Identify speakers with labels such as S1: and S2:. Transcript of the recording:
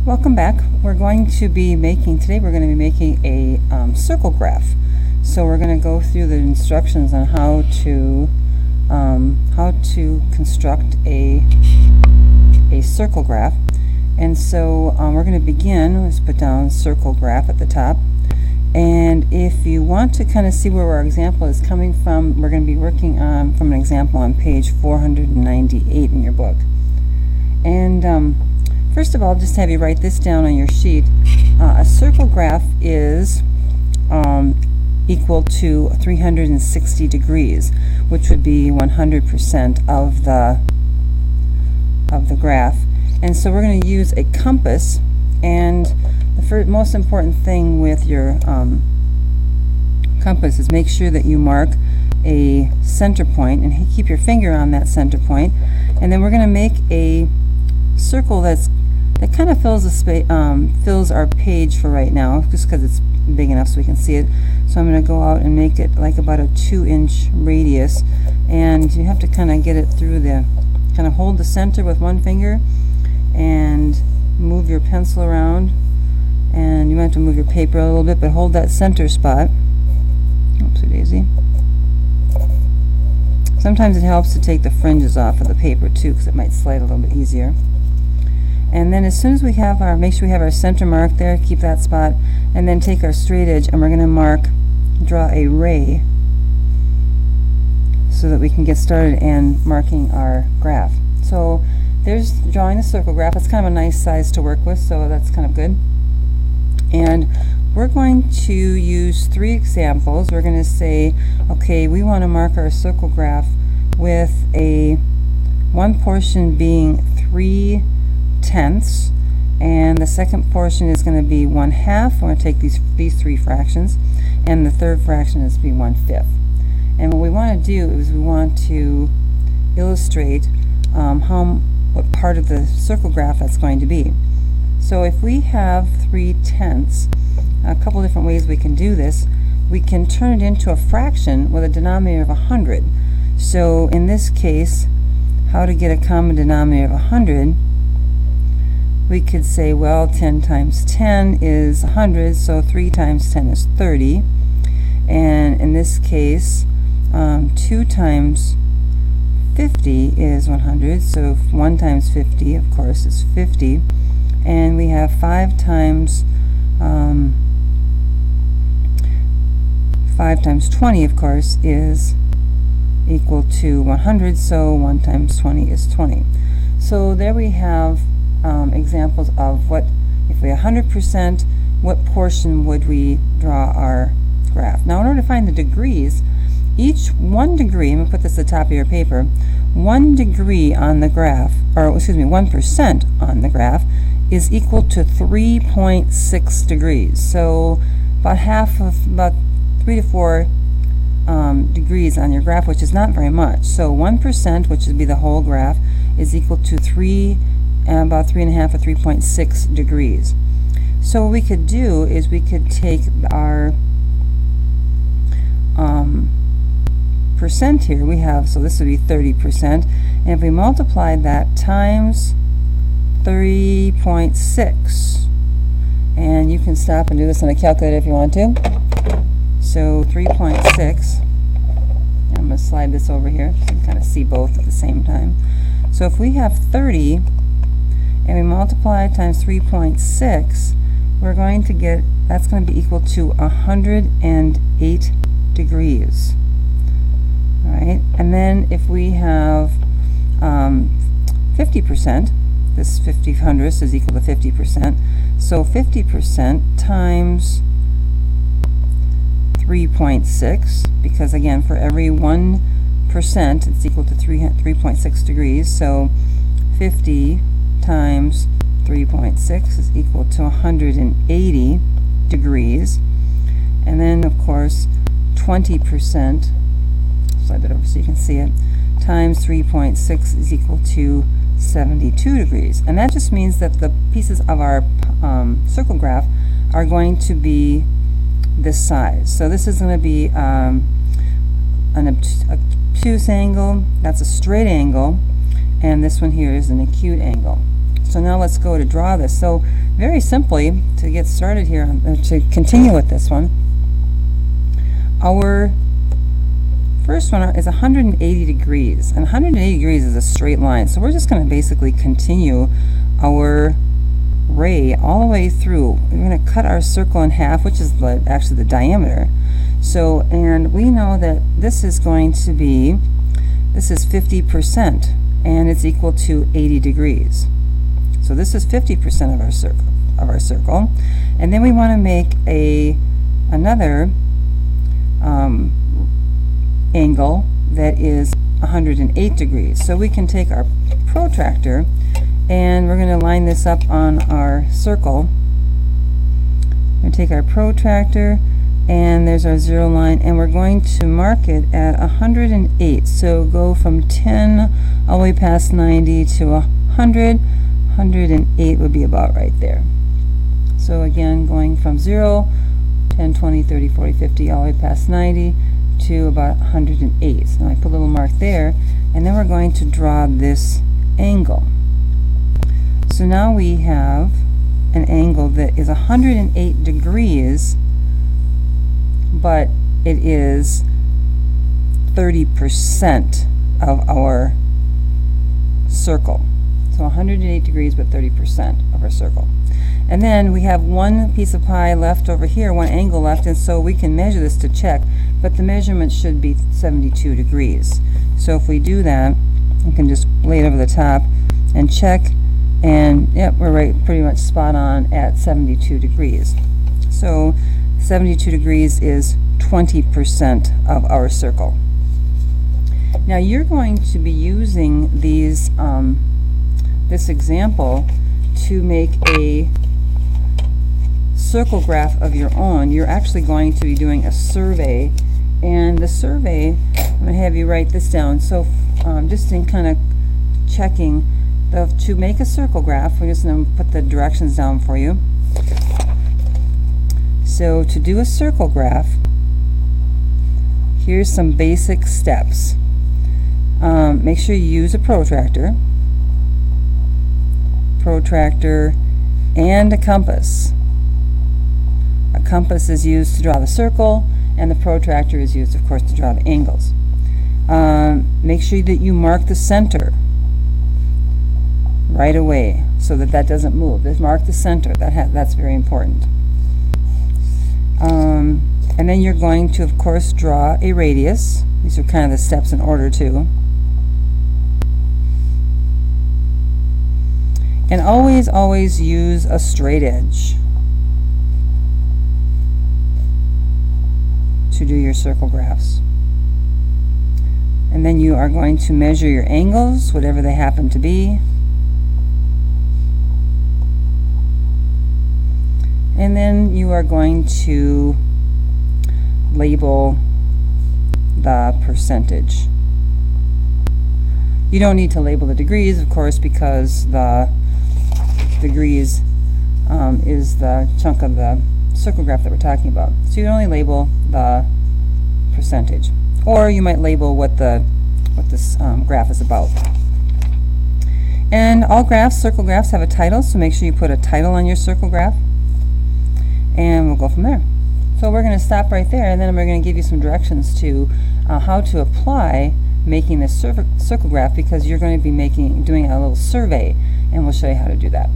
S1: Welcome back. We're going to be making a circle graph. So we're going to go through the instructions on how to construct a circle graph. And so we're going to begin. Let's put down circle graph at the top. And if you want to kind of see where our example is coming from, we're going to be working from an example on page 498 in your book. And first of all, just have you write this down on your sheet. A circle graph is equal to 360 degrees, which would be 100% of the graph. And so we're going to use a compass, and the most important thing with your compass is make sure that you mark a center point and keep your finger on that center point. And then we're going to make a circle that kind of fills our page for right now, just because it's big enough so we can see it. So I'm going to go out and make it like about a 2-inch radius, and you have to kind of get it through kind of hold the center with one finger and move your pencil around, and you might have to move your paper a little bit, but hold that center spot. Oopsie daisy. Sometimes it helps to take the fringes off of the paper too, because it might slide a little bit easier. And then as soon as we have make sure we have our center mark there, keep that spot, and then take our straight edge and we're going to draw a ray so that we can get started and marking our graph. So there's drawing the circle graph. It's kind of a nice size to work with, so that's kind of good. And we're going to use 3 examples. We're going to say, okay, we want to mark our circle graph with one portion being 3/10, and the second portion is going to be 1/2. We're going to take these 3 fractions, and the third fraction is to be 1/5. And what we want to do is we want to illustrate what part of the circle graph that's going to be. So if we have 3/10, a couple different ways we can do this. We can turn it into a fraction with a denominator of 100. So in this case, how to get a common denominator of 100, we could say, well, 10 times 10 is 100, so 3 times 10 is 30. And in this case, 2 times 50 is 100, so 1 times 50, of course, is 50. And we have 5 times 20, of course, is equal to 100, so 1 times 20 is 20. So there we have examples of if we 100%, what portion would we draw our graph. Now in order to find the degrees, each 1 degree, I'm going to put this at the top of your paper, 1 degree on the graph, or excuse me, 1% on the graph is equal to 3.6 degrees. So about 3 to 4 degrees on your graph, which is not very much. So 1%, which would be the whole graph, is equal to about 3.5 or 3.6 degrees. So what we could do is we could take our percent here we have, so this would be 30%, and if we multiply that times 3.6, and you can stop and do this on a calculator if you want to. So 3.6, I'm going to slide this over here so you can kind of see both at the same time. So if we have 30 and we multiply times 3.6, we're going to get, that's going to be equal to 108 degrees. All right, and then if we have 50%, this 50/100 is equal to 50%. So 50% times 3.6, because again, for every 1% it's equal to 3.6 degrees. So 50 times 3.6 is equal to 180 degrees. And then, of course, 20%, slide that over so you can see it, times 3.6 is equal to 72 degrees. And that just means that the pieces of our circle graph are going to be this size. So this is going to be an obtuse angle, that's a straight angle, and this one here is an acute angle. So now let's go to draw this. So very simply, to get started here, to continue with this one, our first one is 180 degrees, and 180 degrees is a straight line. So we're just going to basically continue our ray all the way through. We're going to cut our circle in half, which is actually the diameter. So, and we know that this is going to be, this is 50%, and it's equal to 80 degrees. So this is 50% of our circle, and then we want to make another angle that is 108 degrees. So we can take our protractor and we're going to line this up on our circle. We're going to take our protractor, and there's our zero line, and we're going to mark it at 108. So go from 10 all the way past 90 to 100. 108 would be about right there. So again, going from 0, 10, 20, 30, 40, 50, all the way past 90 to about 108. So I put a little mark there, and then we're going to draw this angle. So now we have an angle that is 108 degrees, but it is 30% of our circle. So 108 degrees, but 30% of our circle. And then we have one piece of pie left over here, one angle left, and so we can measure this to check, but the measurement should be 72 degrees. So if we do that, we can just lay it over the top and check, and yep, we're right, pretty much spot on at 72 degrees. So 72 degrees is 20% of our circle. Now you're going to be using these this example to make a circle graph of your own. You're actually going to be doing a survey, and the survey, I'm going to have you write this down. So just in kind of checking, to make a circle graph, we're just going to put the directions down for you. So to do a circle graph, here's some basic steps. Make sure you use a protractor and a compass. A compass is used to draw the circle, and the protractor is used, of course, to draw the angles. Make sure that you mark the center right away so that that doesn't move. Just mark the center. That's very important. And then you're going to, of course, draw a radius. These are kind of the steps in order too. And always use a straight edge to do your circle graphs. And then you are going to measure your angles, whatever they happen to be. And then you are going to label the percentage. You don't need to label the degrees, of course, because the degrees is the chunk of the circle graph that we're talking about. So you only label the percentage, or you might label what this graph is about. And all graphs, circle graphs, have a title, so make sure you put a title on your circle graph, and we'll go from there. So we're going to stop right there, and then we're going to give you some directions to how to apply making this circle graph, because you're going to be doing a little survey, and we'll show you how to do that.